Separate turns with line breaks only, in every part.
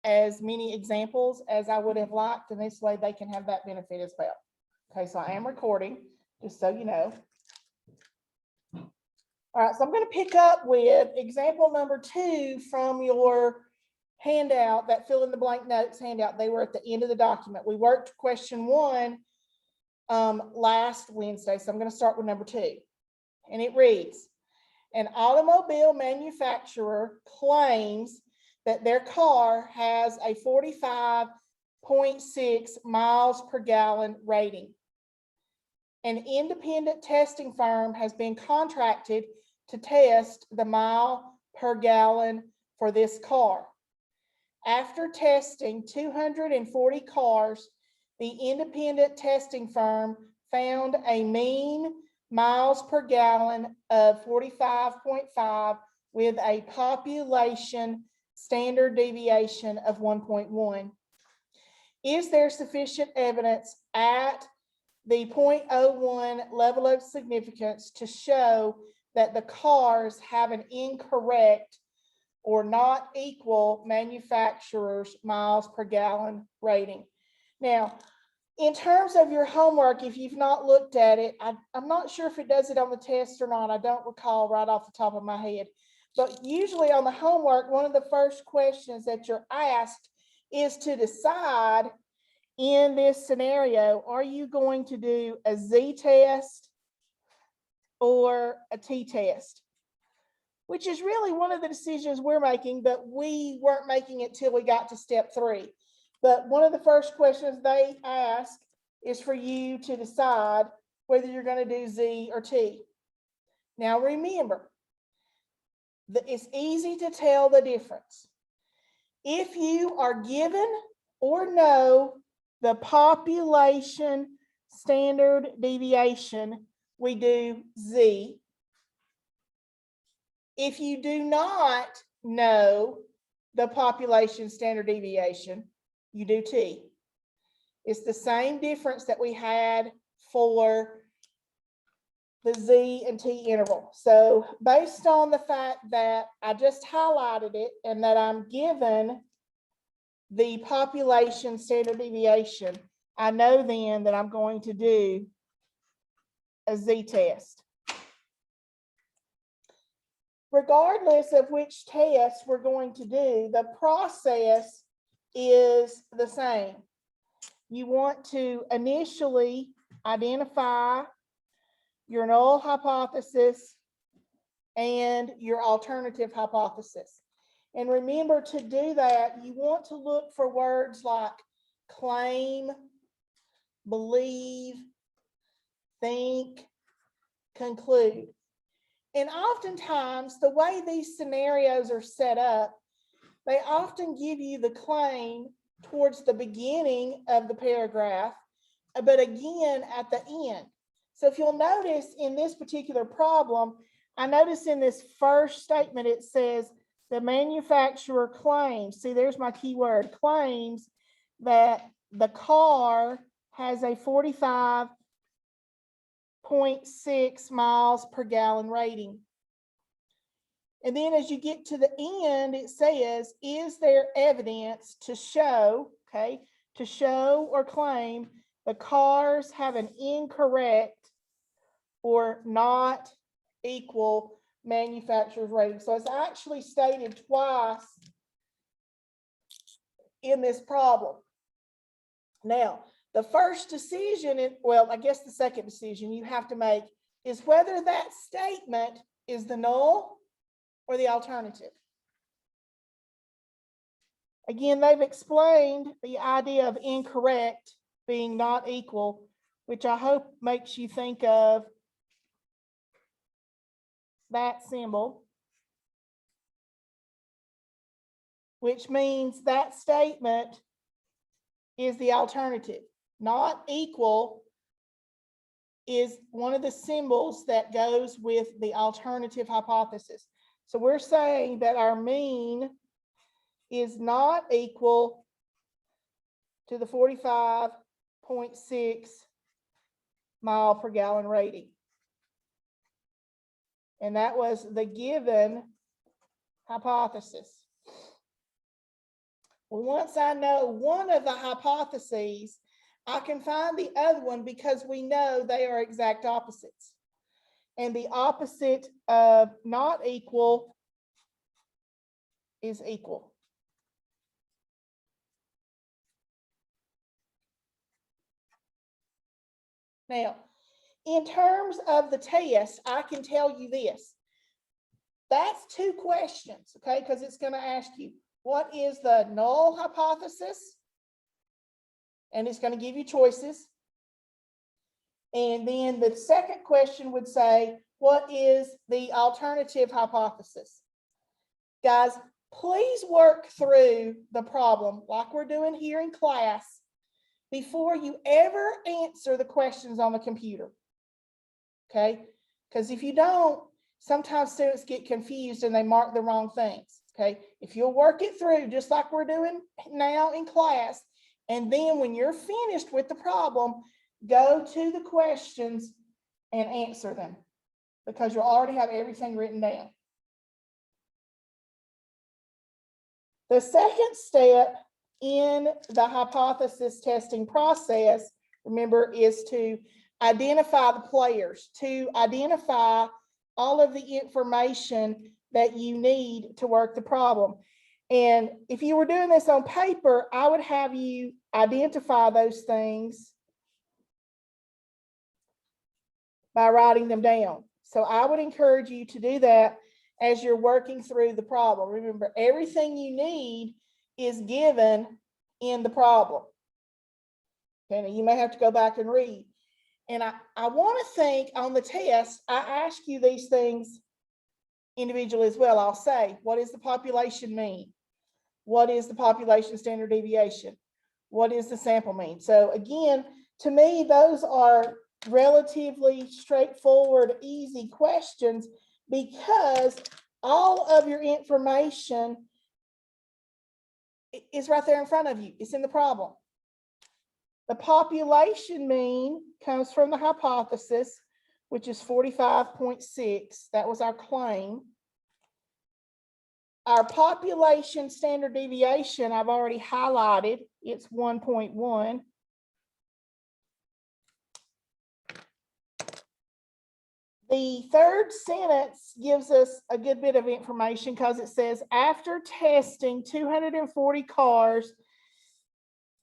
as many examples as I would have liked, and this way they can have that benefit as well. Okay, so I am recording, just so you know. All right, so I'm going to pick up with example number 2 from your handout, that fill in the blank notes handout. They were at the end of the document. We worked question 1 last Wednesday, so I'm going to start with number 2. And it reads, an automobile manufacturer claims that their car has a 45.6 miles per gallon rating. An independent testing firm has been contracted to test the mile per gallon for this car. After testing 240 cars, the independent testing firm found a mean miles per gallon of 45.5 with a population standard deviation of 1.1. Is there sufficient evidence at the 0.01 level of significance to show that the cars have an incorrect or not equal manufacturer's miles per gallon rating? Now, in terms of your homework, if you've not looked at it, I'm not sure if it does it on the test or not. I don't recall right off the top of my head. But usually on the homework, one of the first questions that you're asked is to decide in this scenario, are you going to do a z-test or a t-test? Which is really one of the decisions we're making, but we weren't making it till we got to step 3. But one of the first questions they ask is for you to decide whether you're going to do Z or T. Now remember, it's easy to tell the difference. If you are given or know the population standard deviation, we do Z. If you do not know the population standard deviation, you do T. It's the same difference that we had for the Z and T interval. So based on the fact that I just highlighted it and that I'm given the population standard deviation, I know then that I'm going to do a Z-test. Regardless of which test we're going to do, the process is the same. You want to initially identify your null hypothesis and your alternative hypothesis. And remember, to do that, you want to look for words like claim, believe, think, conclude. And oftentimes, the way these scenarios are set up, they often give you the claim towards the beginning of the paragraph, but again at the end. So if you'll notice in this particular problem, I notice in this first statement, it says the manufacturer claims, see, there's my key word, claims that the car has a 45.6 miles per gallon rating. And then as you get to the end, it says, is there evidence to show, okay, to show or claim the cars have an incorrect or not equal manufacturer's rating? So it's actually stated twice in this problem. Now, the first decision, well, I guess the second decision you have to make is whether that statement is the null or the alternative. Again, they've explained the idea of incorrect being not equal, which I hope makes you think of that symbol, which means that statement is the alternative. Not equal is one of the symbols that goes with the alternative hypothesis. So we're saying that our mean is not equal to the 45.6 mile per gallon rating. And that was the given hypothesis. Well, once I know one of the hypotheses, I can find the other one because we know they are exact opposites. And the opposite of not equal is equal. Now, in terms of the test, I can tell you this. That's two questions, okay? Because it's going to ask you, what is the null hypothesis? And it's going to give you choices. And then the second question would say, what is the alternative hypothesis? Guys, please work through the problem like we're doing here in class before you ever answer the questions on the computer. Okay? Because if you don't, sometimes students get confused and they mark the wrong things. Okay? If you'll work it through just like we're doing now in class, and then when you're finished with the problem, go to the questions and answer them because you'll already have everything written down. The second step in the hypothesis testing process, remember, is to identify the players, to identify all of the information that you need to work the problem. And if you were doing this on paper, I would have you identify those things by writing them down. So I would encourage you to do that as you're working through the problem. Remember, everything you need is given in the problem. Okay, now you may have to go back and read. And I want to think on the test, I ask you these things individually as well. I'll say, what is the population mean? What is the population standard deviation? What is the sample mean? So again, to me, those are relatively straightforward, easy questions because all of your information is right there in front of you. It's in the problem. The population mean comes from the hypothesis, which is 45.6. That was our claim. Our population standard deviation, I've already highlighted. It's 1.1. The third sentence gives us a good bit of information because it says, after testing 240 cars,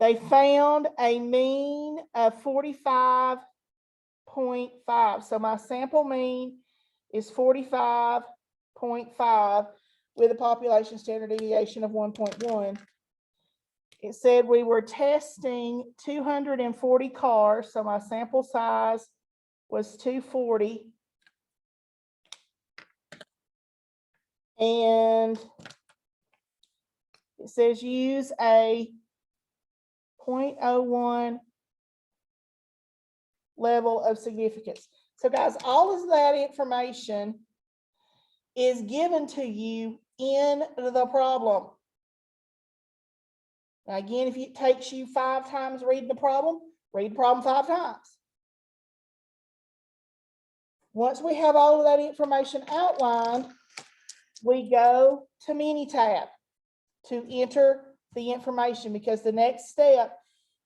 they found a mean of 45.5. So my sample mean is 45.5 with a population standard deviation of 1.1. It said we were testing 240 cars, so my sample size was 240. And it says use a 0.01 level of significance. So guys, all of that information is given to you in the problem. Now again, if it takes you 5 times read the problem 5 times. Once we have all of that information outlined, we go to Minitab to enter the information because the next step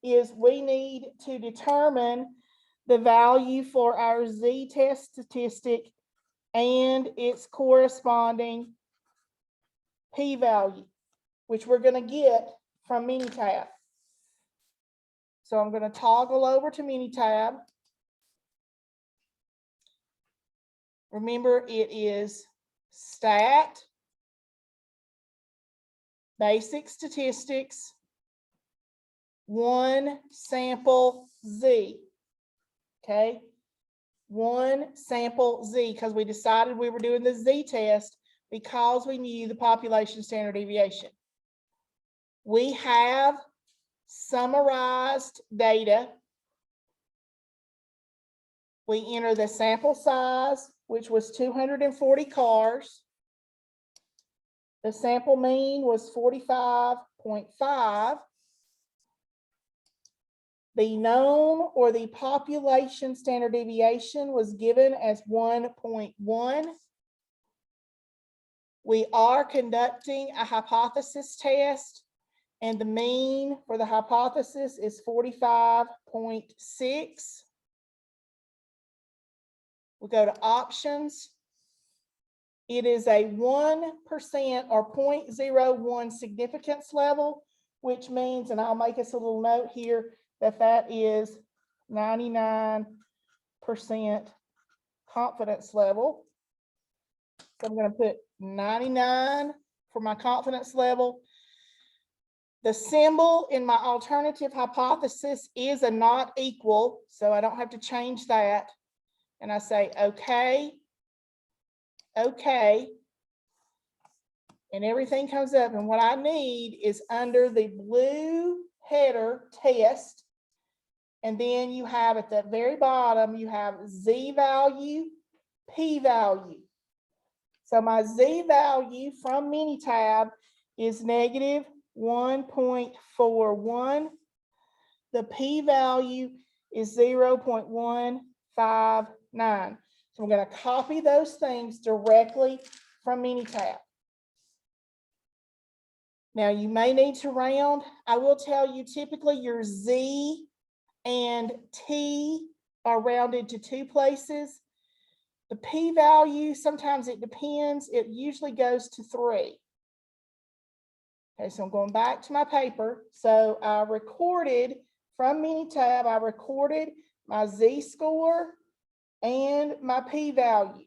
is we need to determine the value for our z-test statistic and its corresponding p-value, which we're going to get from Minitab. So I'm going to toggle over to Minitab. Remember, it is stat, basic statistics, 1 sample z. Okay, 1 sample z, because we decided we were doing the z-test because we knew the population standard deviation. We have summarized data. We enter the sample size, which was 240 cars. The sample mean was 45.5. The known or the population standard deviation was given as 1.1. We are conducting a hypothesis test. and the mean for the hypothesis is 45.6. We go to options. It is a 1% or 0.01 significance level, which means, and I'll make us a little note here, that that is 99% confidence level. So I'm going to put 99 for my confidence level. The symbol in my alternative hypothesis is a not equal, so I don't have to change that. And I say, okay, okay. And everything comes up. And what I need is under the blue header test. And then you have at the very bottom, you have Z value, P value. So my Z value from Minitab is negative 1.41. The P value is 0.159. So I'm going to copy those things directly from Minitab. Now you may need to round. I will tell you typically your Z and T are rounded to 2 places. The P value, sometimes it depends. It usually goes to 3. Okay, so I'm going back to my paper. So I recorded from Minitab, I recorded my Z score and my P value.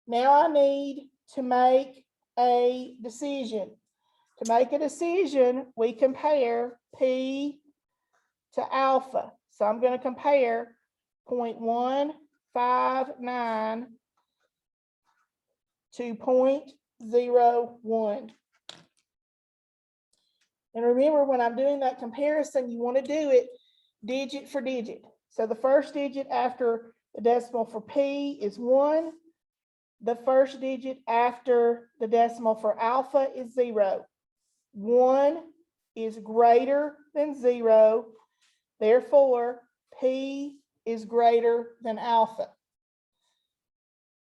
Now I need to make a decision. To make a decision, we compare P to alpha. So I'm going to compare 0.159 to 0.01. And remember, when I'm doing that comparison, you want to do it digit for digit. So the first digit after the decimal for P is 1. The first digit after the decimal for alpha is 0. 1 is greater than 0. Therefore, P is greater than alpha.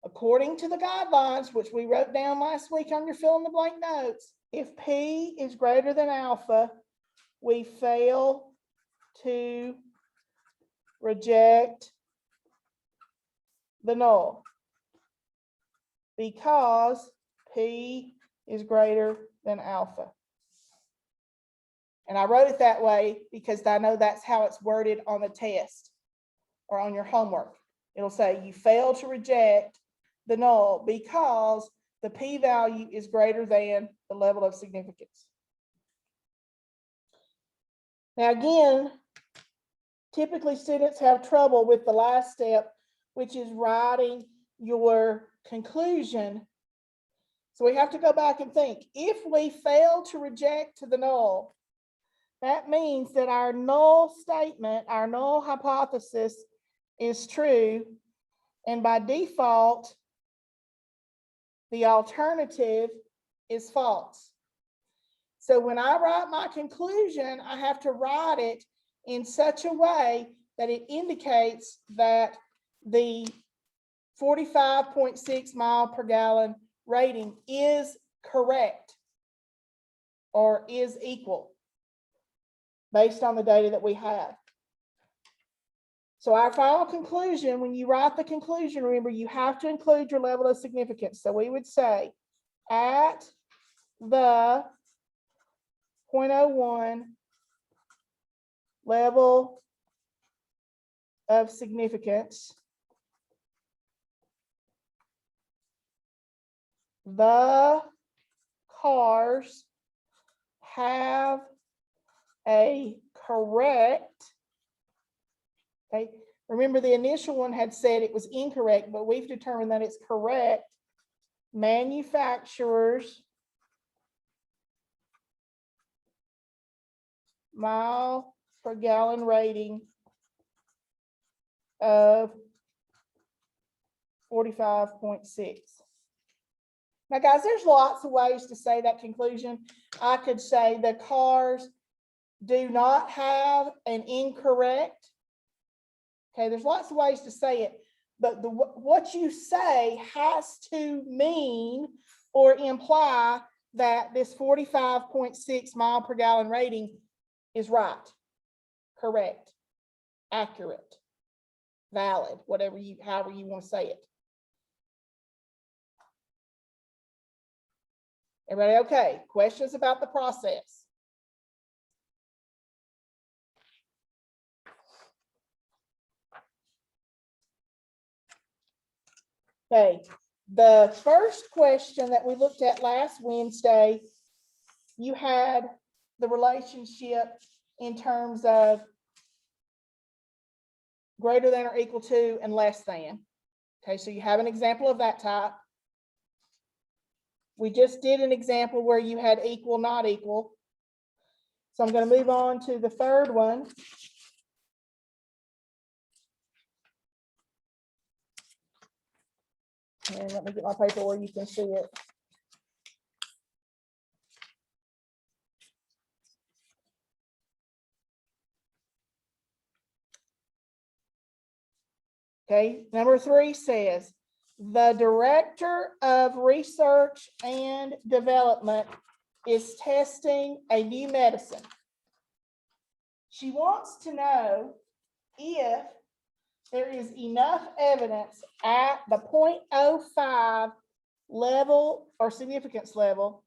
According to the guidelines, which we wrote down last week on your fill in the blank notes, if P is greater than alpha, we fail to reject the null because P is greater than alpha. And I wrote it that way because I know that's how it's worded on the test or on your homework. It'll say you fail to reject the null because the P value is greater than the level of significance. Now again, typically students have trouble with the last step, which is writing your conclusion. So we have to go back and think, if we fail to reject the null, that means that our null statement, our null hypothesis is true. And by default, the alternative is false. So when I write my conclusion, I have to write it in such a way that it indicates that the 45.6 mile per gallon rating is correct or is equal based on the data that we have. So our final conclusion, when you write the conclusion, remember you have to include your level of significance. So we would say at the 0.01 level of significance, the cars have a correct, okay, remember the initial one had said it was incorrect, but we've determined that it's correct, manufacturer's mile per gallon rating of 45.6. Now, guys, there's lots of ways to say that conclusion. I could say the cars do not have an incorrect. Okay, there's lots of ways to say it, but what you say has to mean or imply that this 45.6 mile per gallon rating is right, correct, accurate, valid, however you want to say it. Everybody okay? Questions about the process? Okay, the first question that we looked at last Wednesday, you had the relationship in terms of greater than or equal to and less than. Okay, so you have an example of that type. We just did an example where you had equal, not equal. So I'm going to move on to the third one. And let me get my paper where you can see it. Okay, number 3 says, the director of research and development is testing a new medicine. She wants to know if there is enough evidence at the 0.05 level or significance level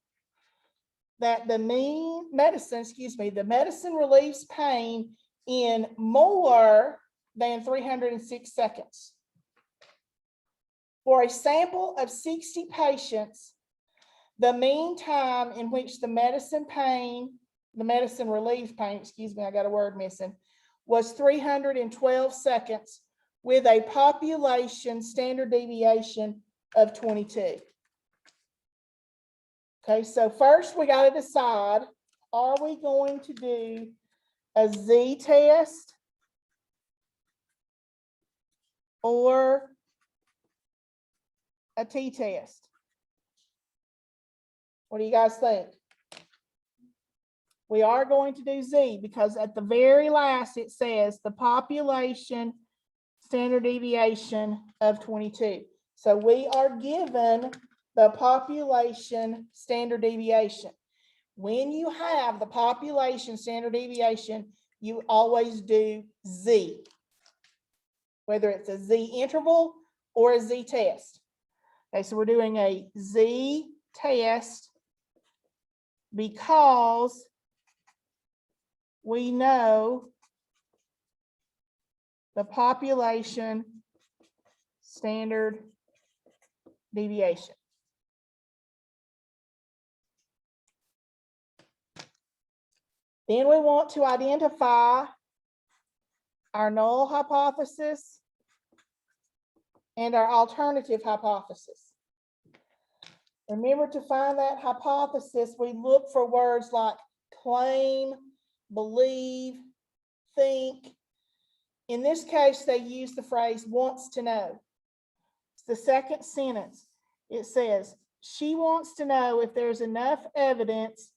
that the the medicine relieves pain in more than 306 seconds. For a sample of 60 patients, the mean time in which the medicine relieves pain, I got a word missing, was 312 seconds with a population standard deviation of 22. Okay, so first we got to decide, are we going to do a z-test or a t-test? What do you guys think? We are going to do z because at the very last it says the population standard deviation of 22. So we are given the population standard deviation. When you have the population standard deviation, you always do z, whether it's a z interval or a z test. Okay, so we're doing a z test because we know the population standard deviation. Then we want to identify our null hypothesis and our alternative hypothesis. Remember, to find that hypothesis, we look for words like claim, believe, think. In this case, they use the phrase wants to know. It's the second sentence. It says, she wants to know if there's enough evidence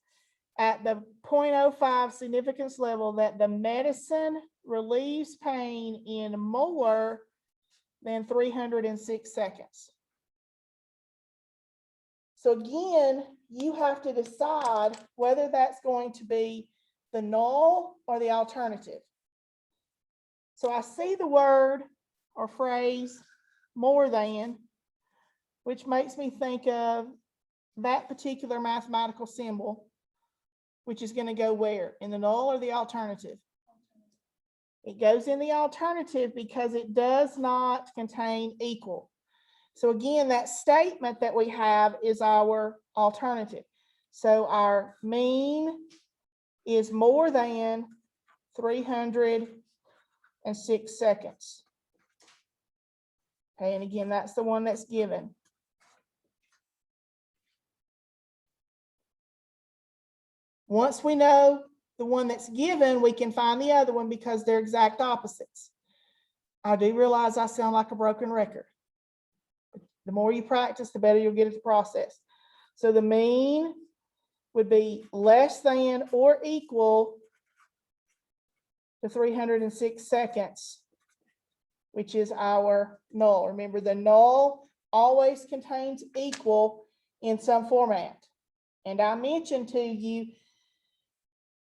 at the 0.05 significance level that the medicine relieves pain in more than 306 seconds. So again, you have to decide whether that's going to be the null or the alternative. So I see the word or phrase more than, which makes me think of that particular mathematical symbol, which is going to go where? In the null or the alternative? It goes in the alternative because it does not contain equal. So again, that statement that we have is our alternative. So our mean is more than 306 seconds. Okay, and again, that's the one that's given. Once we know the one that's given, we can find the other one because they're exact opposites. I do realize I sound like a broken record. The more you practice, the better you'll get at the process. So the mean would be less than or equal to 306 seconds, which is our null. Remember, the null always contains equal in some format. And I mentioned to you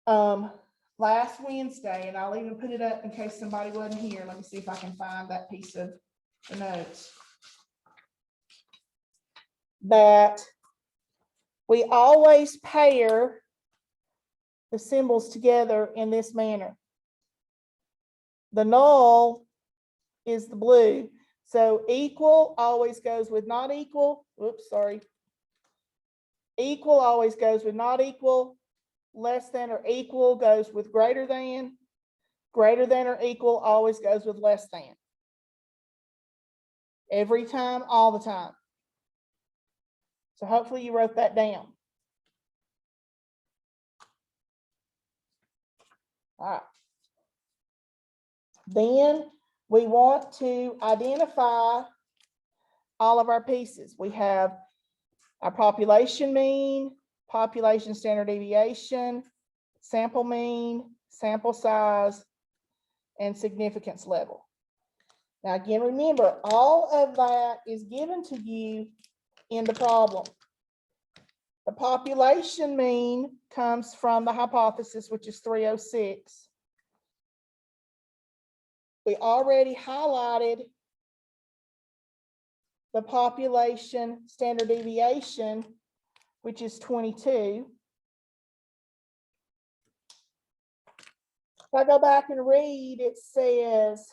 last Wednesday, and I'll even put it up in case somebody wasn't here. Let me see if I can find that piece of the notes. That we always pair the symbols together in this manner. The null is the blue. So equal always goes with not equal. Oops, sorry. Equal always goes with not equal. Less than or equal goes with greater than. Greater than or equal always goes with less than. Every time, all the time. So hopefully you wrote that down. All right. Then we want to identify all of our pieces. We have our population mean, population standard deviation, sample mean, sample size, and significance level. Now again, remember, all of that is given to you in the problem. The population mean comes from the hypothesis, which is 306. We already highlighted the population standard deviation, which is 22. If I go back and read, it says,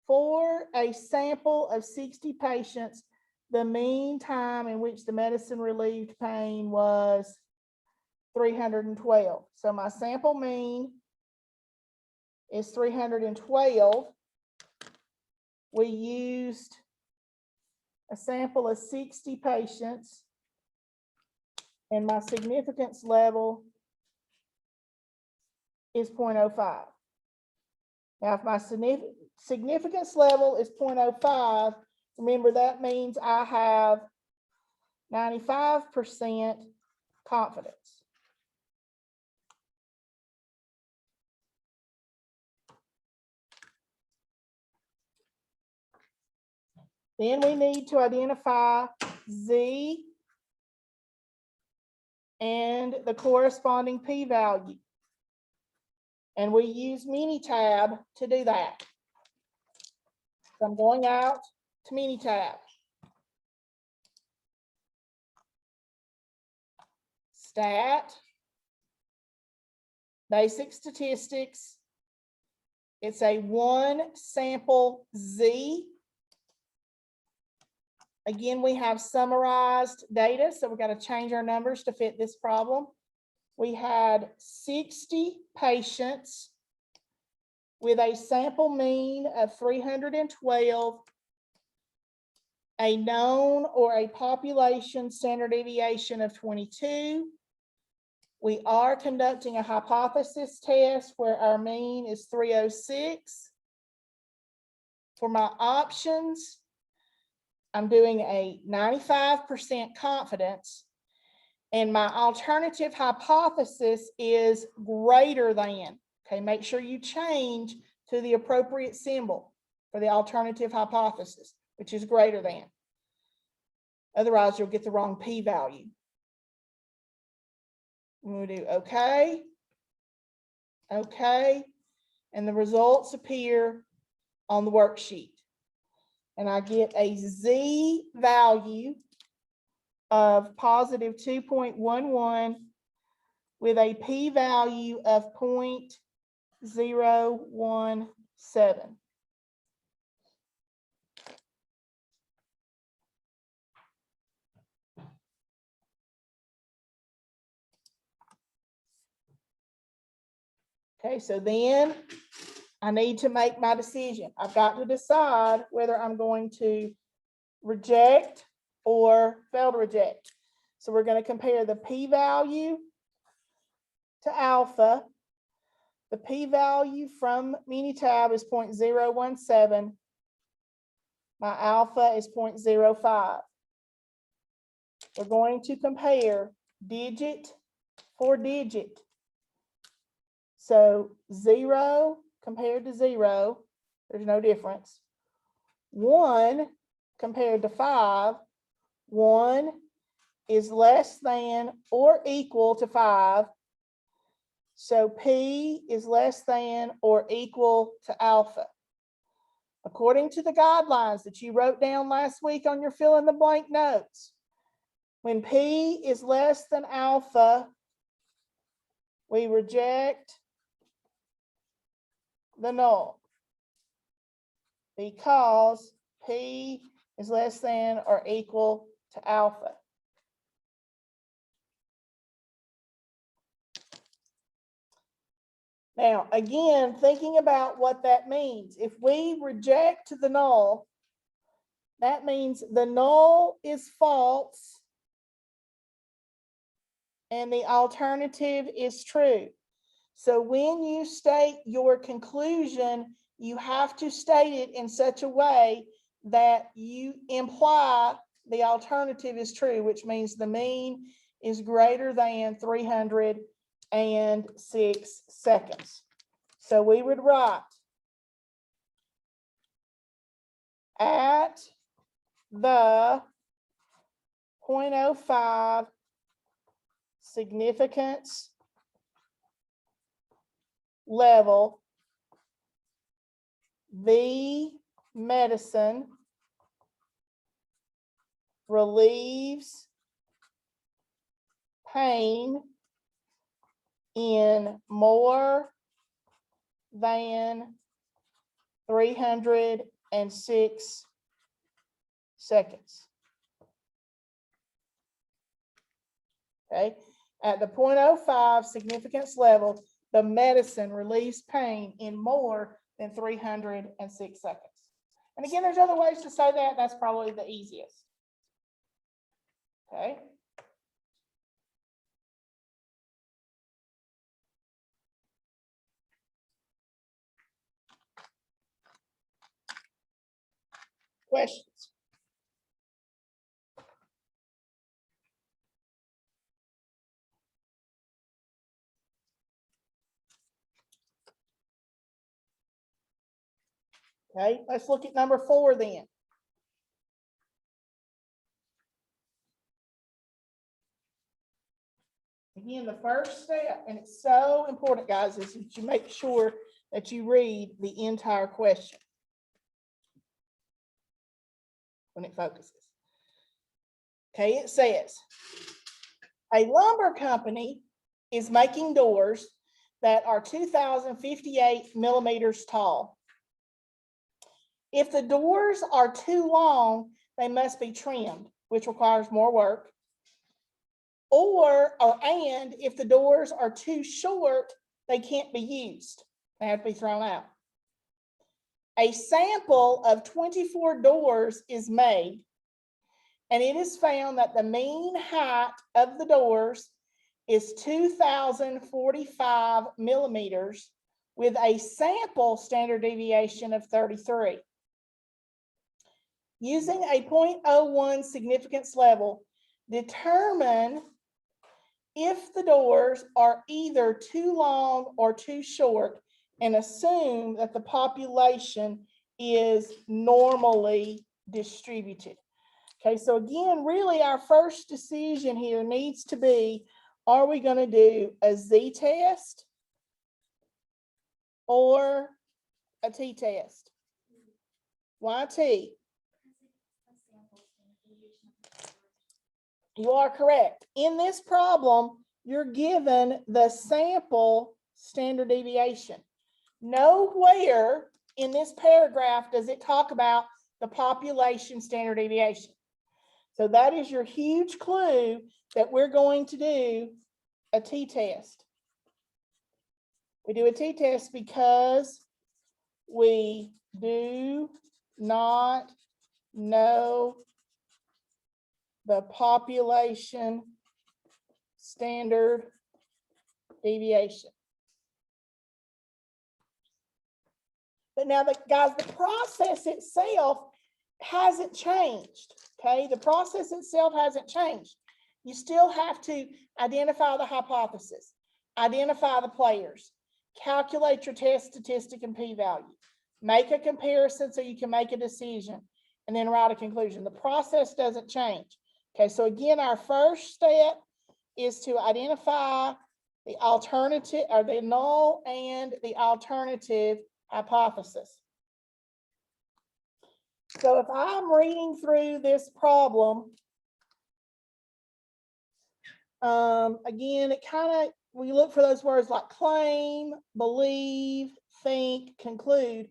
for a sample of 60 patients, the mean time in which the medicine relieved pain was 312. So my sample mean is 312. We used a sample of 60 patients, and my significance level is 0.05. Now, if my significance level is 0.05, remember that means I have 95% confidence. Then we need to identify Z and the corresponding p-value. And we use Minitab to do that. So I'm going out to Minitab. Stat, basic statistics. It's a one sample Z. Again, we have summarized data, so we've got to change our numbers to fit this problem. We had 60 patients with a sample mean of 312, a known or a population standard deviation of 22. We are conducting a hypothesis test where our mean is 306. For my options, I'm doing a 95% confidence, and my alternative hypothesis is greater than. Okay, make sure you change to the appropriate symbol for the alternative hypothesis, which is greater than. Otherwise, you'll get the wrong p-value. We'll do okay, okay, and the results appear on the worksheet. And I get a Z value of positive 2.11 with a p-value of 0.017. Okay, so then I need to make my decision. I've got to decide whether I'm going to reject or fail to reject. So we're going to compare the p-value to alpha. The p-value from Minitab is 0.017. My alpha is 0.05. We're going to compare digit for digit. So 0 compared to 0, there's no difference. 1 compared to 5, 1 is less than or equal to 5. So P is less than or equal to alpha. According to the guidelines that you wrote down last week on your fill in the blank notes, when P is less than alpha, we reject the null because P is less than or equal to alpha. Now, again, thinking about what that means, if we reject the null, that means the null is false and the alternative is true. So when you state your conclusion, you have to state it in such a way that you imply the alternative is true, which means the mean is greater than 306 seconds. So we would write at the 0.05 significance level, the medicine relieves pain in more than 306 seconds. Okay, at the 0.05 significance level, the medicine relieves pain in more than 306 seconds. And again, there's other ways to say that. That's probably the easiest. Okay. Questions? Okay, let's look at number 4 then. Again, the first step, and it's so important, guys, is that you make sure that you read the entire question when it focuses. Okay, it says, a lumber company is making doors that are 2,058 millimeters tall. If the doors are too long, they must be trimmed, which requires more work. And if the doors are too short, they can't be used. They have to be thrown out. A sample of 24 doors is made, and it is found that the mean height of the doors is 2,045 millimeters with a sample standard deviation of 33. Using a 0.01 significance level, determine if the doors are either too long or too short, and assume that the population is normally distributed. Okay, so again, really our first decision here needs to be, are we going to do a z-test or a t-test? Why t? You are correct. In this problem, you're given the sample standard deviation. Nowhere in this paragraph does it talk about the population standard deviation. So that is your huge clue that we're going to do a t-test. We do a t-test because we do not know the population standard deviation. But now, guys, the process itself hasn't changed, okay? The process itself hasn't changed. You still have to identify the hypothesis, identify the players, calculate your test statistic and p-value, make a comparison so you can make a decision, and then write a conclusion. The process doesn't change, Okay, so again, our first step is to identify the alternative or the null and the alternative hypothesis. So if I'm reading through this problem, again, it kind of, we look for those words like claim, believe, think, conclude.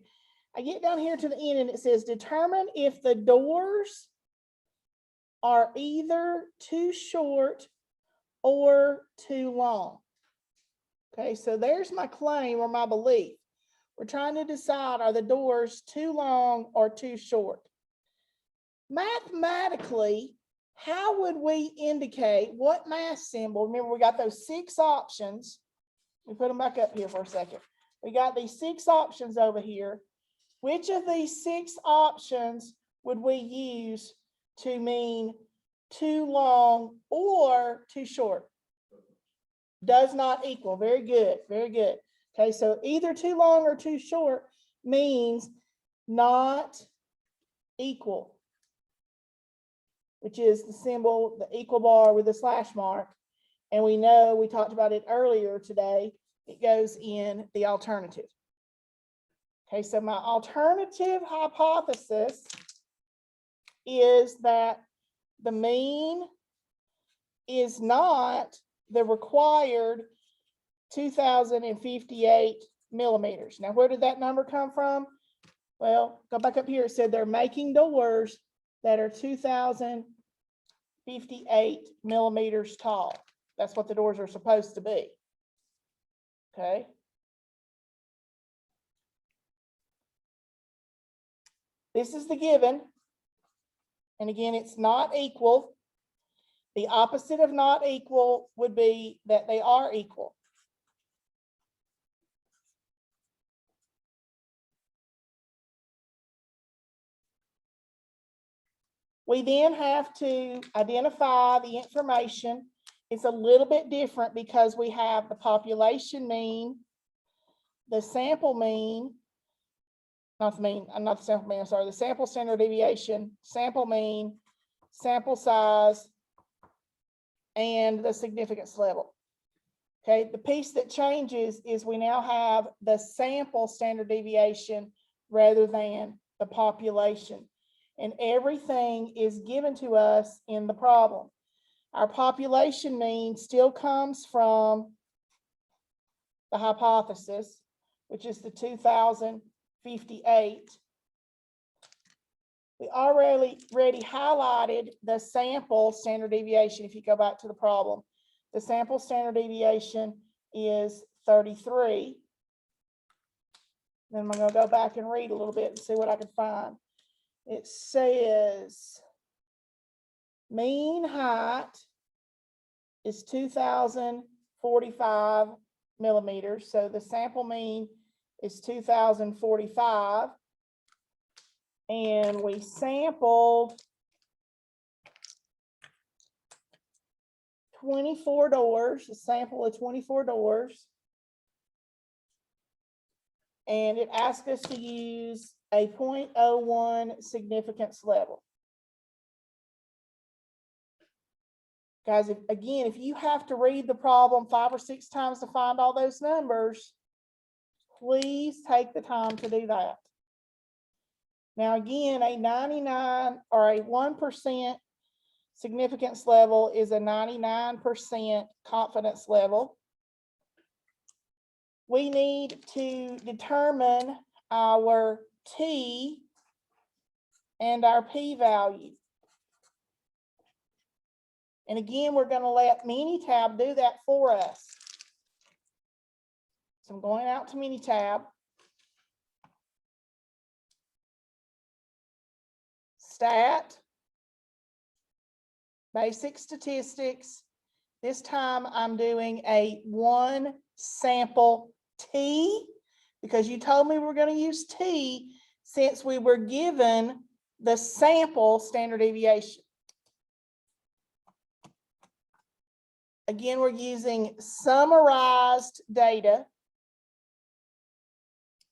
I get down here to the end and it says, determine if the doors are either too short or too long. Okay, so there's my claim or my belief. We're trying to decide, are the doors too long or too short? Mathematically, how would we indicate what math symbol? Remember, we got those 6 options. We put them back up here for a second. We got these 6 options over here. Which of these 6 options would we use to mean too long or too short? Does not equal. Very good. Very good. Okay, so either too long or too short means not equal, which is the symbol, the equal bar with a slash mark. And we know, we talked about it earlier today, it goes in the alternative. Okay, so my alternative hypothesis is that the mean is not the required 2,058 millimeters. Now, where did that number come from? Well, go back up here. It said they're making doors that are 2,058 millimeters tall. That's what the doors are supposed to be. Okay. This is the given. And again, it's not equal. The opposite of not equal would be that they are equal. We then have to identify the information. It's a little bit different because we have the population mean, the sample mean, not the sample mean, I'm sorry, the sample standard deviation, sample mean, sample size, and the significance level. Okay, the piece that changes is we now have the sample standard deviation rather than the population. And everything is given to us in the problem. Our population mean still comes from the hypothesis, which is the 2,058. We already highlighted the sample standard deviation. If you go back to the problem, the sample standard deviation is 33. Then I'm going to go back and read a little bit and see what I can find. It says mean height is 2,045 millimeters. So the sample mean is 2,045. And we sampled 24 doors, a sample of 24 doors. And it asked us to use a 0.01 significance level. Guys, if you have to read the problem 5 or 6 times to find all those numbers, please take the time to do that. Now, again, a 99 or a 1% significance level is a 99% confidence level. We need to determine our T and our p-value. And again, we're going to let Minitab do that for us. So I'm going out to Minitab. Stat. Basic statistics. This time I'm doing a 1 sample T, because you told me we're going to use T since we were given the sample standard deviation. Again, we're using summarized data.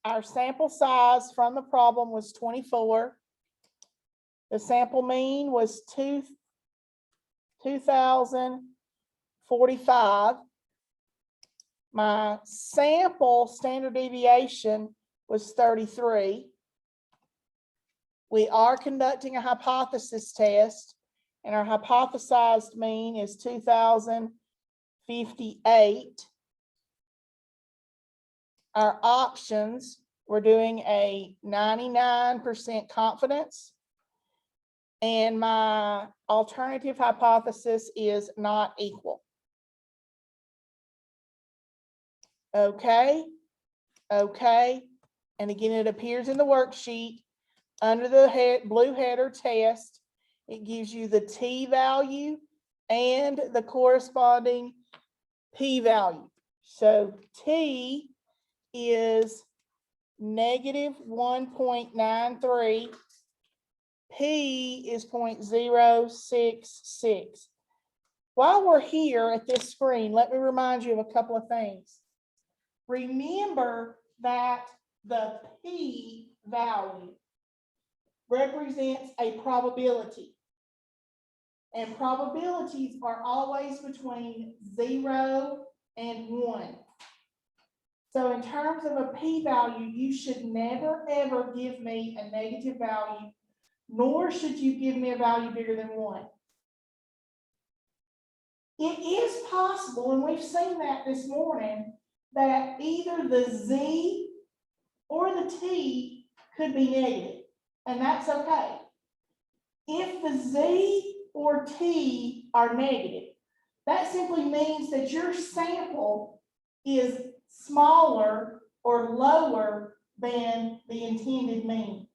Our sample size from the problem was 24. The sample mean was 2,045. My sample standard deviation was 33. We are conducting a hypothesis test, and our hypothesized mean is 2,058. Our options, we're doing a 99% confidence, and my alternative hypothesis is not equal. Okay, okay, and again, it appears in the worksheet under the blue header test. It gives you the t-value and the corresponding p-value. So t is -1.93, p is 0.066. While we're here at this screen, let me remind you of a couple of things. Remember that the p-value represents a probability, and probabilities are always between 0 and 1. So in terms of a p-value, you should never ever give me a negative value, nor should you give me a value bigger than 1. It is possible, and we've seen that this morning, that either the z or the t could be negative, and that's okay. If the z or t are negative, that simply means that your sample is smaller or lower than the intended mean.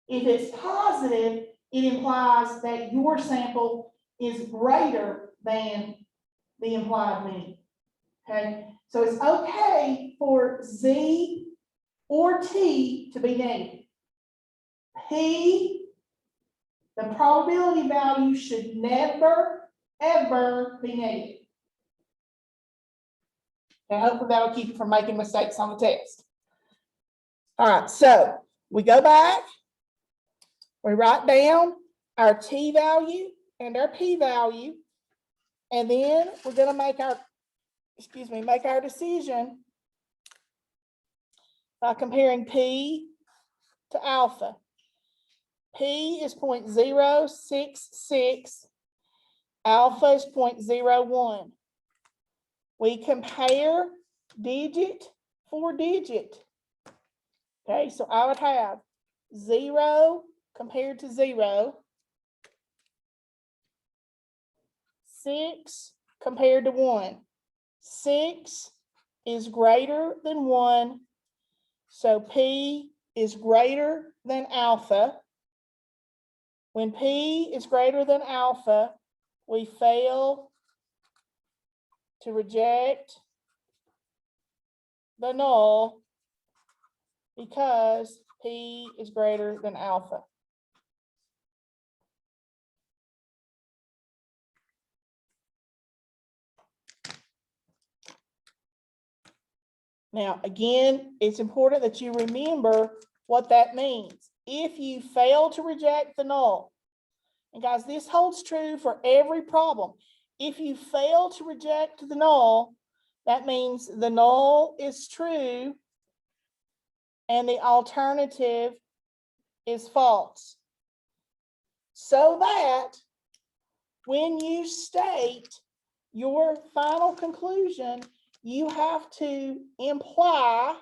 If it's positive, it implies that your sample is greater than the implied mean. Okay, so it's okay for z or t to be negative. P, the probability value should never, ever be negative. And hopefully that'll keep you from making mistakes on the test. All right, so we go back, we write down our t-value and our p-value, and then we're going to make our decision by comparing p to alpha. P is 0.066, alpha is 0.01. We compare digit for digit. Okay, so I would have 0 compared to 0, 6 compared to 1. 6 is greater than 1, so P is greater than alpha. When P is greater than alpha, we fail to reject the null because P is greater than alpha. Now, again, it's important that you remember what that means. If you fail to reject the null, and guys, this holds true for every problem. If you fail to reject the null, that means the null is true and the alternative is false. So that when you state your final conclusion, you have to imply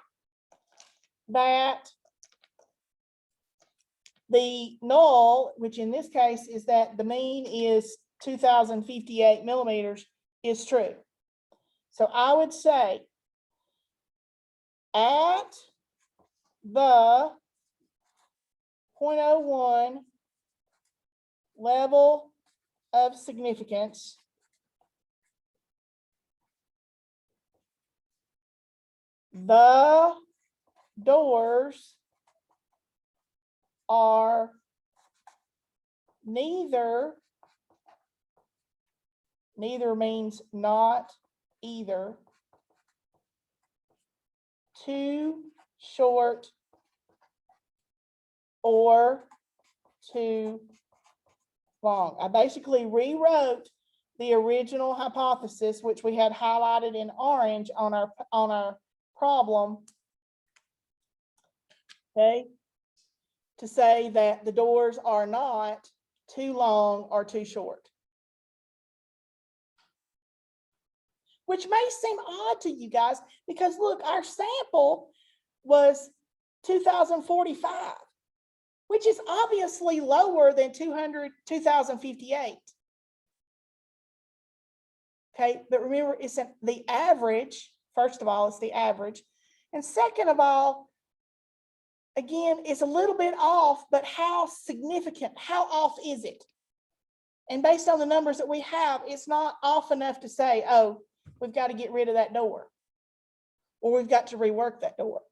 that the null, which in this case is that the mean is 2,058 millimeters, is true. So I would say at the 0.01 level of significance, the doors are neither means not either, too short or too long. I basically rewrote the original hypothesis, which we had highlighted in orange on our problem, okay, to say that the doors are not too long or too short. Which may seem odd to you guys, because look, our sample was 2045, which is obviously lower than 2058. Okay, but remember, it's the average. First of all, it's the average. And second of all, again, it's a little bit off, but how significant, how off is it? And based on the numbers that we have, it's not off enough to say, oh, we've got to get rid of that door, or we've got to rework that door.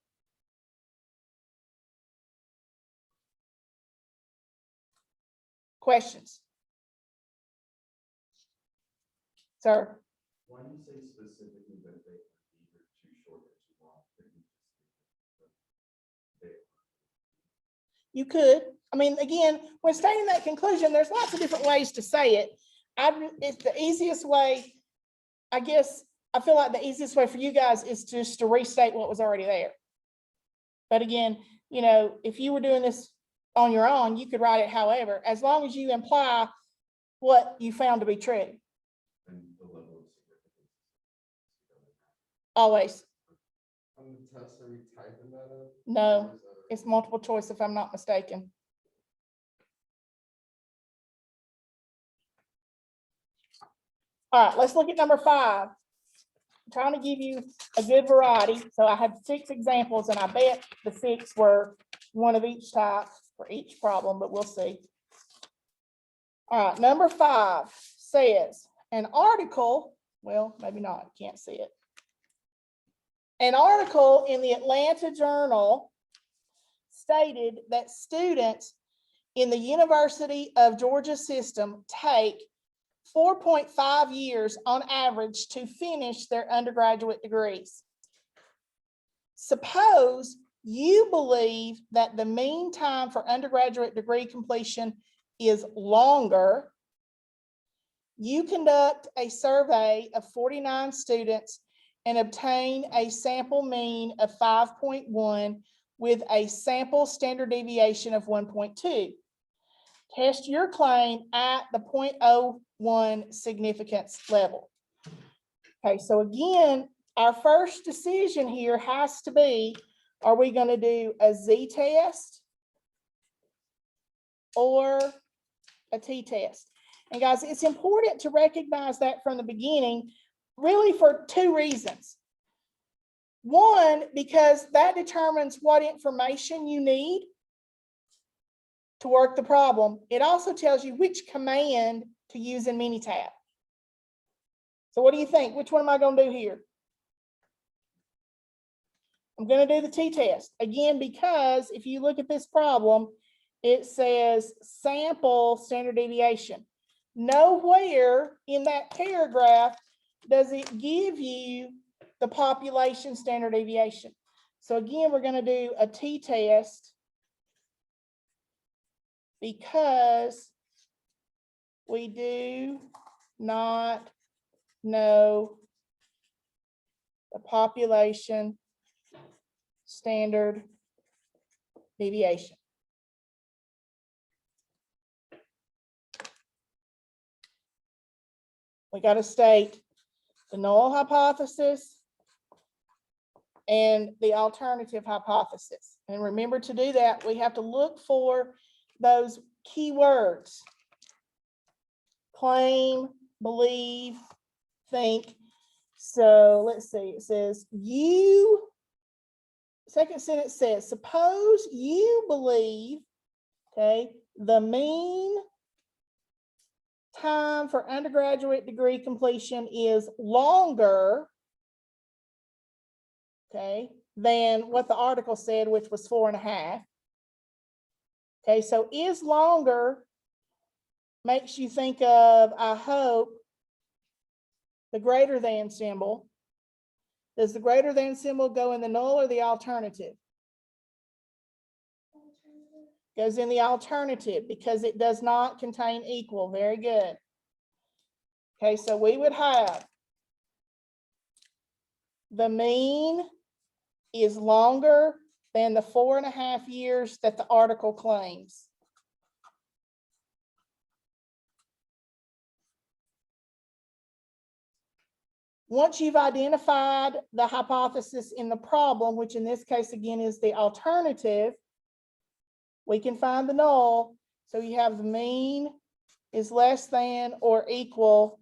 Questions? Sir?
Why do you say specifically that they are either too short or too long?
You could. I mean, again, when stating that conclusion, there's lots of different ways to say it. It's the easiest way, I guess. I feel like the easiest way for you guys is just to restate what was already there. But again, you know, if you were doing this on your own, you could write it however, as long as you imply what you found to be true.
And the level of significance.
Always.
On the test, are we typing that up?
No, it's multiple choice if I'm not mistaken. All right, let's look at number 5. I'm trying to give you a good variety. So I have 6 examples, and I bet the 6 were one of each type for each problem, but we'll see. All right, number 5 says an article, well, maybe not, can't see it. An article in the Atlanta Journal stated that students in the University of Georgia system take 4.5 years on average to finish their undergraduate degrees. Suppose you believe that the mean time for undergraduate degree completion is longer. You conduct a survey of 49 students and obtain a sample mean of 5.1 with a sample standard deviation of 1.2. Test your claim at the 0.01 significance level. Okay, so again, our first decision here has to be, are we going to do a z-test or a t-test? And guys, it's important to recognize that from the beginning, really for 2 reasons. One, because that determines what information you need to work the problem. It also tells you which command to use in Minitab. So what do you think? Which one am I going to do here? I'm going to do the t-test. Again, because if you look at this problem, it says sample standard deviation. Nowhere in that paragraph does it give you the population standard deviation. So again, we're going to do a t-test because we do not know the population standard deviation. We got to state the null hypothesis and the alternative hypothesis. And remember, to do that, we have to look for those keywords: claim, believe, think. So let's see, it says second sentence says, suppose you believe, okay, the mean time for undergraduate degree completion is longer, okay, than what the article said, which was 4.5. Okay, so is longer makes you think of, I hope, the greater than symbol. Does the greater than symbol go in the null or the alternative? Goes in the alternative because it does not contain equal. Very good. Okay, so we would have the mean is longer than the 4.5 years that the article claims. Once you've identified the hypothesis in the problem, which in this case again is the alternative, we can find the null. So you have the mean is less than or equal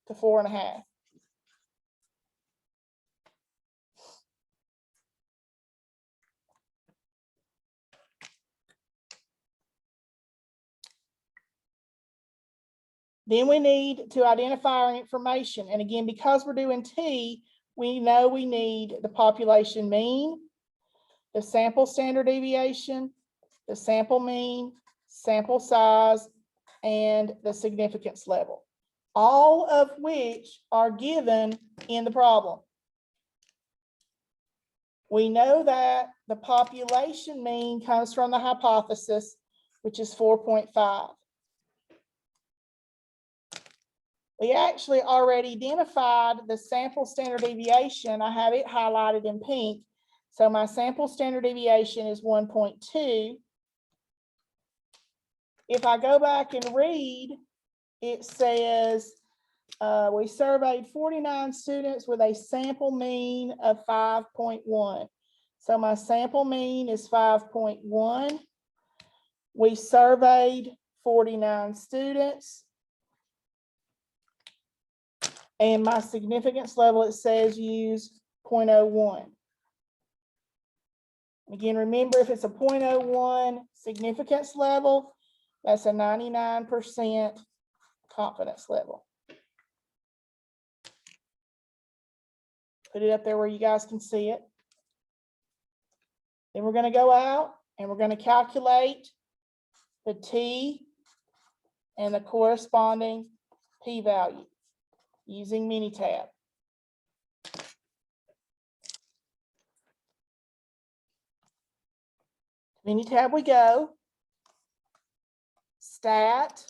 to 4.5. Then we need to identify our information. And again, because we're doing T, we know we need the population mean, the sample standard deviation, the sample mean, sample size, and the significance level, all of which are given in the problem. We know that the population mean comes from the hypothesis, which is 4.5. We actually already identified the sample standard deviation. I have it highlighted in pink. So my sample standard deviation is 1.2. If I go back and read, it says we surveyed 49 students with a sample mean of 5.1. So my sample mean is 5.1. We surveyed 49 students. And my significance level, it says use 0.01. Again, remember, if it's a 0.01 significance level, that's a 99% confidence level. Put it up there where you guys can see it. Then we're going to go out and we're going to calculate the T and the corresponding p-value using Minitab. Minitab we go. Stat,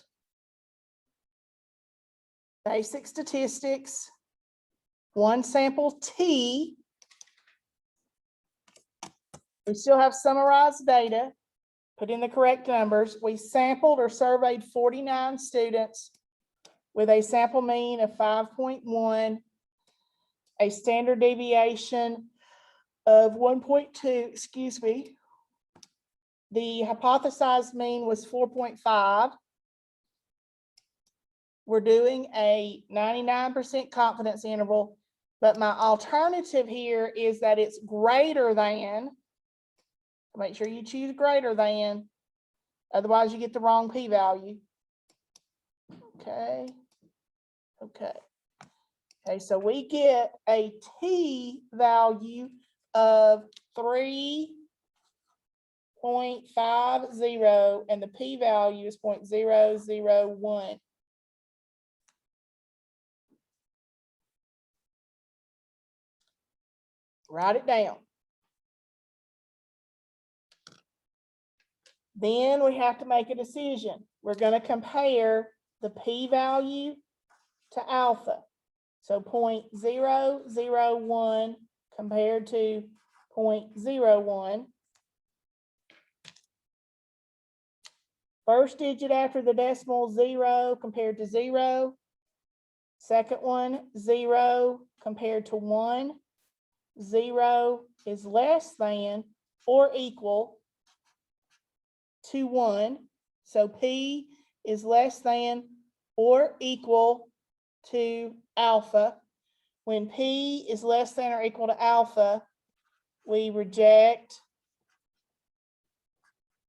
basic statistics, one sample T. We still have summarized data, put in the correct numbers. We sampled or surveyed 49 students with a sample mean of 5.1, a standard deviation of 1.2, excuse me. The hypothesized mean was 4.5. We're doing a 99% confidence interval, but my alternative here is that it's greater than. Make sure you choose greater than, otherwise you get the wrong p-value. Okay. Okay, so we get a t-value of 3.50 and the p-value is 0.001. Write it down. Then we have to make a decision. We're going to compare the p-value to alpha. So 0.001 compared to 0.01. First digit after the decimal 0 compared to 0. Second one 0 compared to 1. 0 is less than or equal to 1. So P is less than or equal to alpha. When P is less than or equal to alpha, we reject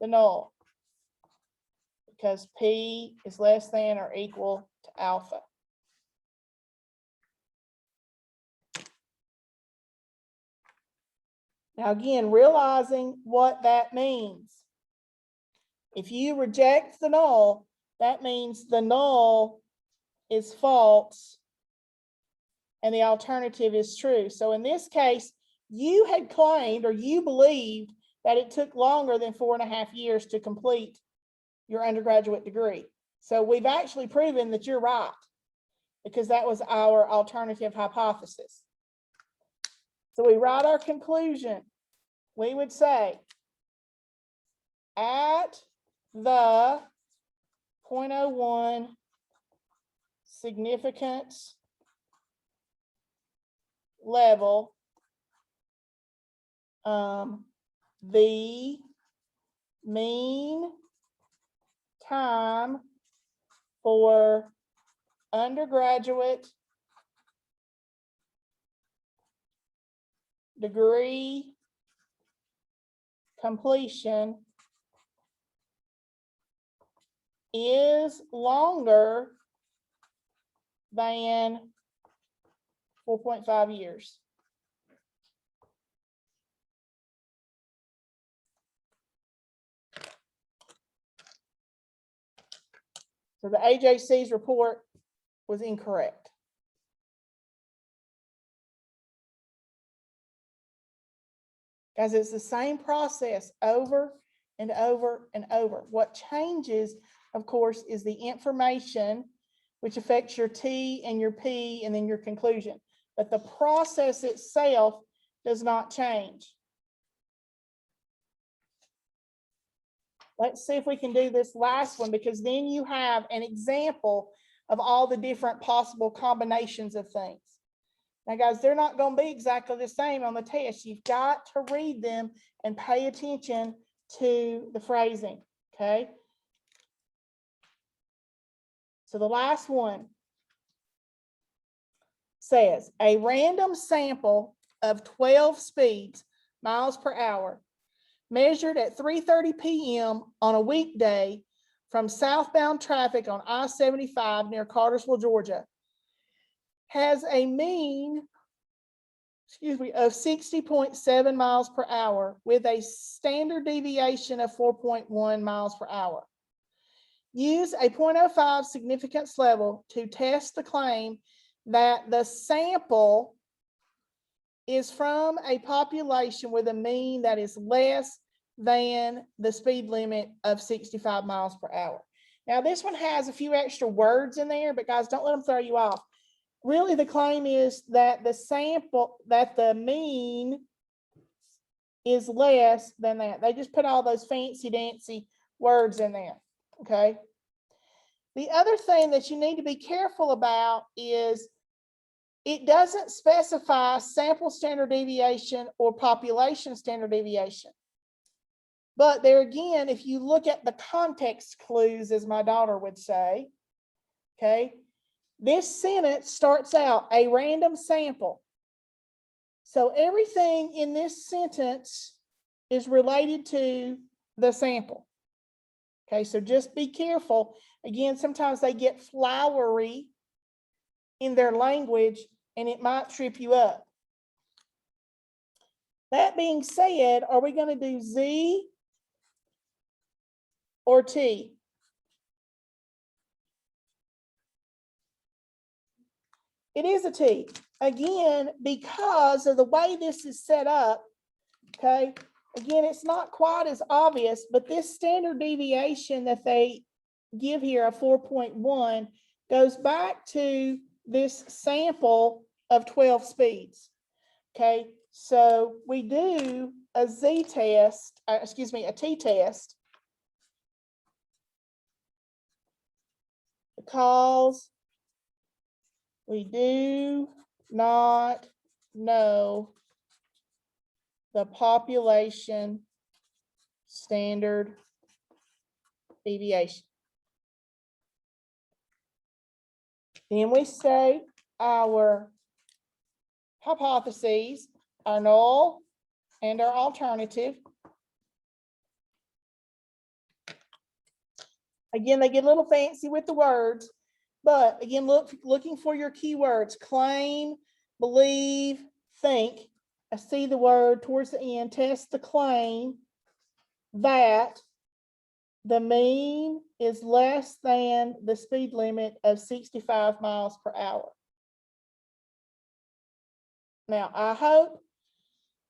the null because P is less than or equal to alpha. Now again, realizing what that means. If you reject the null, that means the null is false and the alternative is true. So in this case, you had claimed or you believed that it took longer than 4.5 years to complete your undergraduate degree. So we've actually proven that you're right, because that was our alternative hypothesis. So we write our conclusion. We would say, at the 0.01 significance level, the mean time for undergraduate degree completion is longer than 4.5 years. So the AJC's report was incorrect. Guys, it's the same process over and over and over. What changes, of course, is the information, which affects your T and your P and then your conclusion. But the process itself does not change. Let's see if we can do this last one, because then you have an example of all the different possible combinations of things. Now, guys, they're not going to be exactly the same on the test. You've got to read them and pay attention to the phrasing, okay? So the last one says, a random sample of 12 speeds, miles per hour, measured at 3:30 p.m. on a weekday from southbound traffic on I-75 near Cartersville, Georgia, has a mean, of 60.7 miles per hour with a standard deviation of 4.1 miles per hour. Use a 0.05 significance level to test the claim that the sample is from a population with a mean that is less than the speed limit of 65 miles per hour. Now, this one has a few extra words in there, but guys, don't let them throw you off. Really, the claim is that the mean is less than that. They just put all those fancy dancy words in there, okay? The other thing that you need to be careful about is it doesn't specify sample standard deviation or population standard deviation. But there again, if you look at the context clues, as my daughter would say, okay, this sentence starts out a random sample. So everything in this sentence is related to the sample. Okay, so just be careful. Again, sometimes they get flowery in their language and it might trip you up. That being said, are we going to do Z or T? It is a T. Again, because of the way this is set up, okay, again, it's not quite as obvious, but this standard deviation that they give here of 4.1 goes back to this sample of 12 speeds. Okay, so we do a Z test, a T test, because we do not know the population standard deviation. Then we state our hypotheses, our null and our alternative. Again, they get a little fancy with the words, but again, looking for your keywords: claim, believe, think. I see the word towards the end. Test the claim that the mean is less than the speed limit of 65 miles per hour. Now, I hope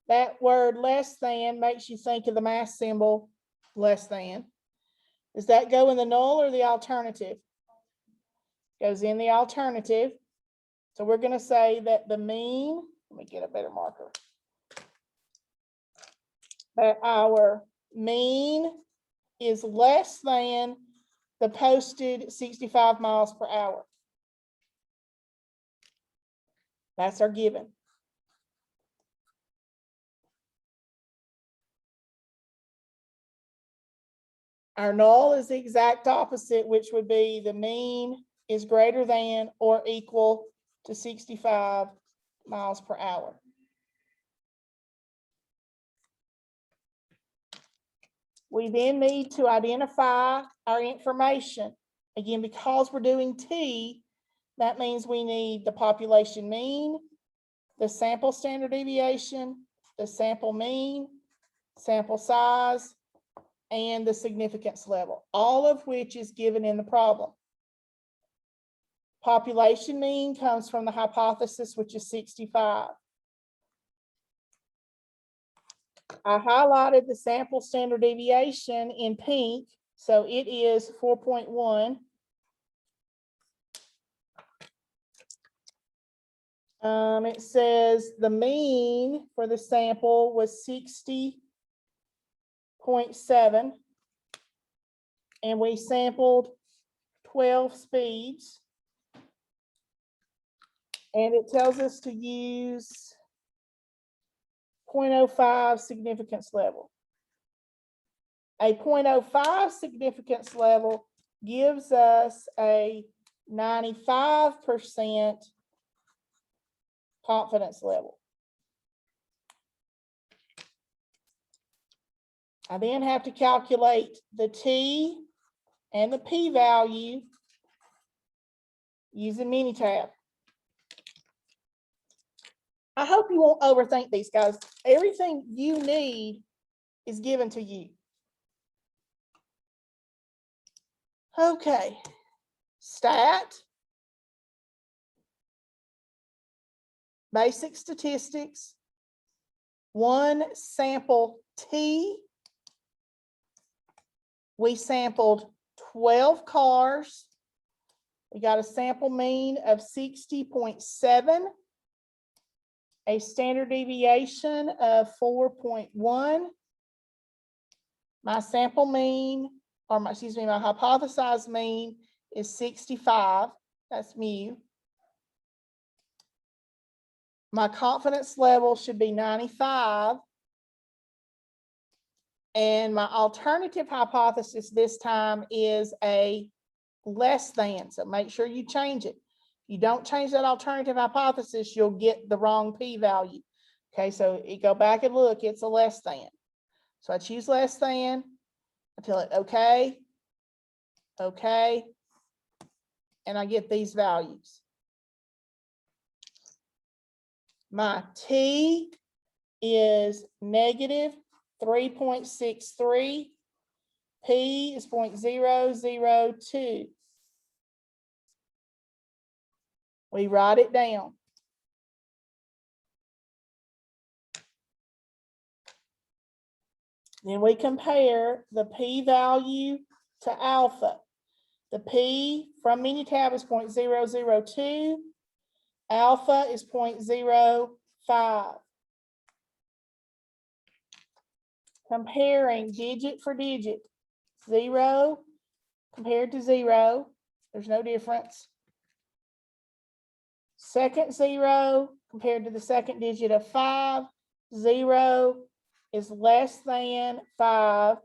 That word less than makes you think of the math symbol less than. Does that go in the null or the alternative? Goes in the alternative. So we're going to say that the mean, let me get a better marker, that our mean is less than the posted 65 miles per hour. That's our given. Our null is the exact opposite, which would be the mean is greater than or equal to 65 miles per hour. We then need to identify our information. Again, because we're doing T, that means we need the population mean, the sample standard deviation, the sample mean, sample size, and the significance level, all of which is given in the problem. Population mean comes from the hypothesis, which is 65. I highlighted the sample standard deviation in pink, so it is 4.1. It says the mean for the sample was 60.7, and we sampled 12 speeds. And it tells us to use 0.05 significance level. A 0.05 significance level gives us a 95% confidence level. I then have to calculate the T and the p-value using Minitab. I hope you won't overthink these, guys. Everything you need is given to you. Okay, stat, basic statistics, one sample T. We sampled 12 cars. We got a sample mean of 60.7, a standard deviation of 4.1. My sample mean, or my hypothesized mean is 65. That's mu. My confidence level should be 95. And my alternative hypothesis this time is a less than. So make sure you change it. If you don't change that alternative hypothesis, you'll get the wrong p-value. Okay, so you go back and look, it's a less than. So I choose less than, I tell it okay, okay, and I get these values. My T is negative 3.63. P is 0.002. We write it down. Then we compare the p-value to alpha. The p from Minitab is 0.002. Alpha is 0.05. Comparing digit for digit, 0 compared to 0, there's no difference. Second 0 compared to the second digit of 5, 0 is less than 5.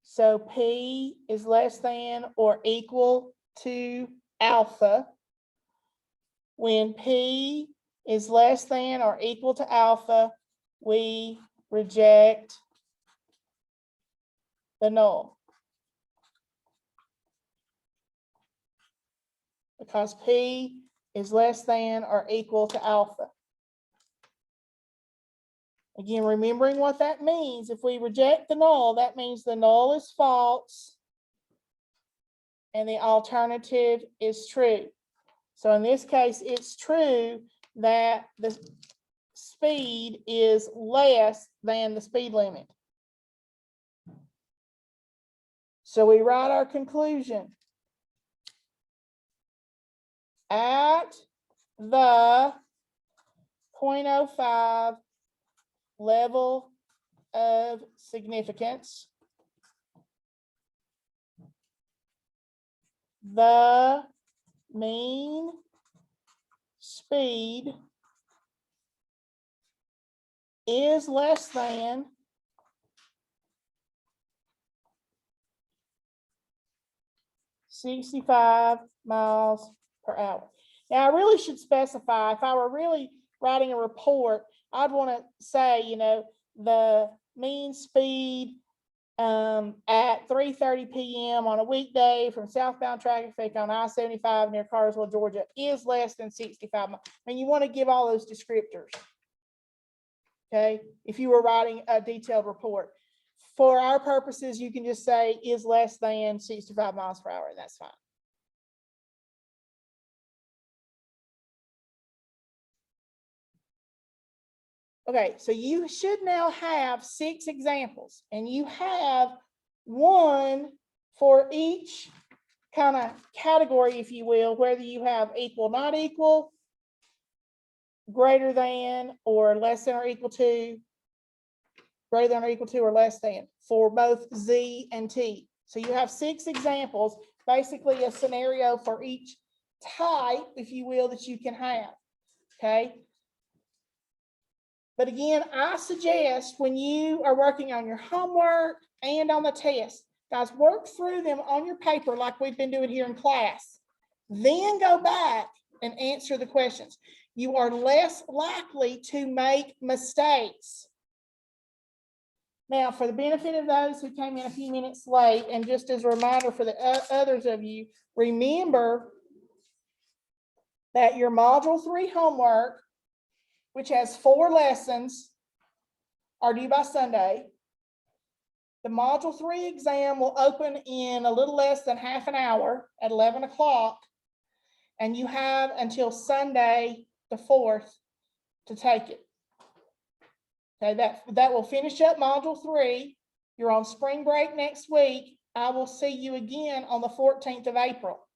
So P is less than or equal to alpha. When P is less than or equal to alpha, we reject the null. Because P is less than or equal to alpha. Again, remembering what that means, if we reject the null, that means the null is false and the alternative is true. So in this case, it's true that the speed is less than the speed limit. So we write our conclusion. At the 0.05 level of significance, the mean speed is less than 65 miles per hour. Now, I really should specify, if I were really writing a report, I'd want to say, you know, the mean speed at 3:30 p.m. on a weekday from southbound traffic on I-75 near Carswell, Georgia is less than 65 miles. And you want to give all those descriptors. Okay, if you were writing a detailed report. For our purposes, you can just say is less than 65 miles per hour, and that's fine. Okay, so you should now have 6 examples, and you have one for each kind of category, if you will, whether you have equal, not equal, greater than, or less than or equal to, greater than or equal to, or less than, for both Z and T. So you have 6 examples, basically a scenario for each type, if you will, that you can have, okay? But again, I suggest when you are working on your homework and on the test, guys, work through them on your paper like we've been doing here in class. Then go back and answer the questions. You are less likely to make mistakes. Now, for the benefit of those who came in a few minutes late, and just as a reminder for the others of you, remember that your Module 3 homework, which has 4 lessons, are due by Sunday. The Module 3 exam will open in a little less than half an hour at 11 o'clock, and you have until Sunday the 4th to take it. Okay, that will finish up Module 3. You're on spring break next week. I will see you again on the 14th of April,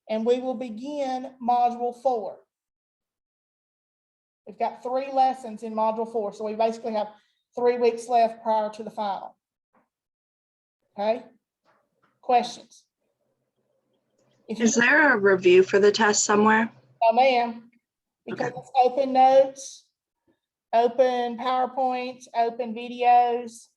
and we will begin Module 4. We've got 3 lessons in Module 4, so we basically have 3 weeks left prior to the final. Okay? Questions?
Is there a review for the test somewhere?
No, ma'am, because
Okay.
it's open notes, open PowerPoints, open videos.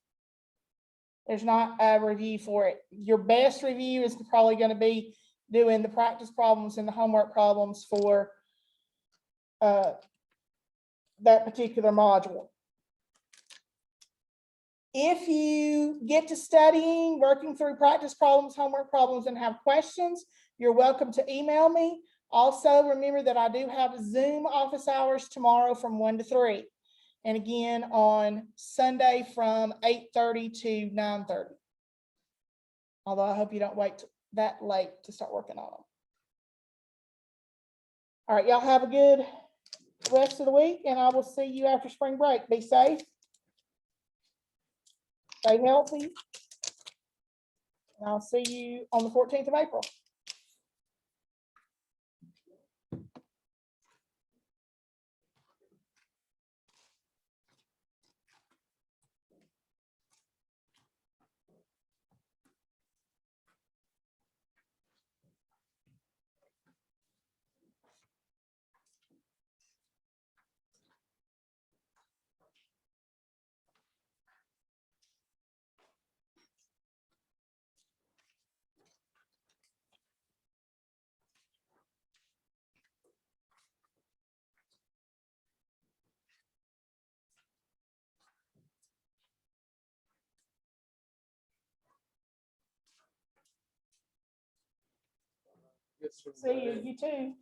There's not a review for it. Your best review is probably going to be doing the practice problems and the homework problems for that particular module. If you get to studying, working through practice problems, homework problems, and have questions, you're welcome to email me. Also, remember that I do have Zoom office hours tomorrow from 1 to 3. And again, on Sunday from 8:30 to 9:30. Although I hope you don't wait that late to start working on them. All right, y'all have a good rest of the week, and I will see you after spring break. Be safe. Stay healthy. And I'll see you on the 14th of April.
Yes, sir.
See you. You too.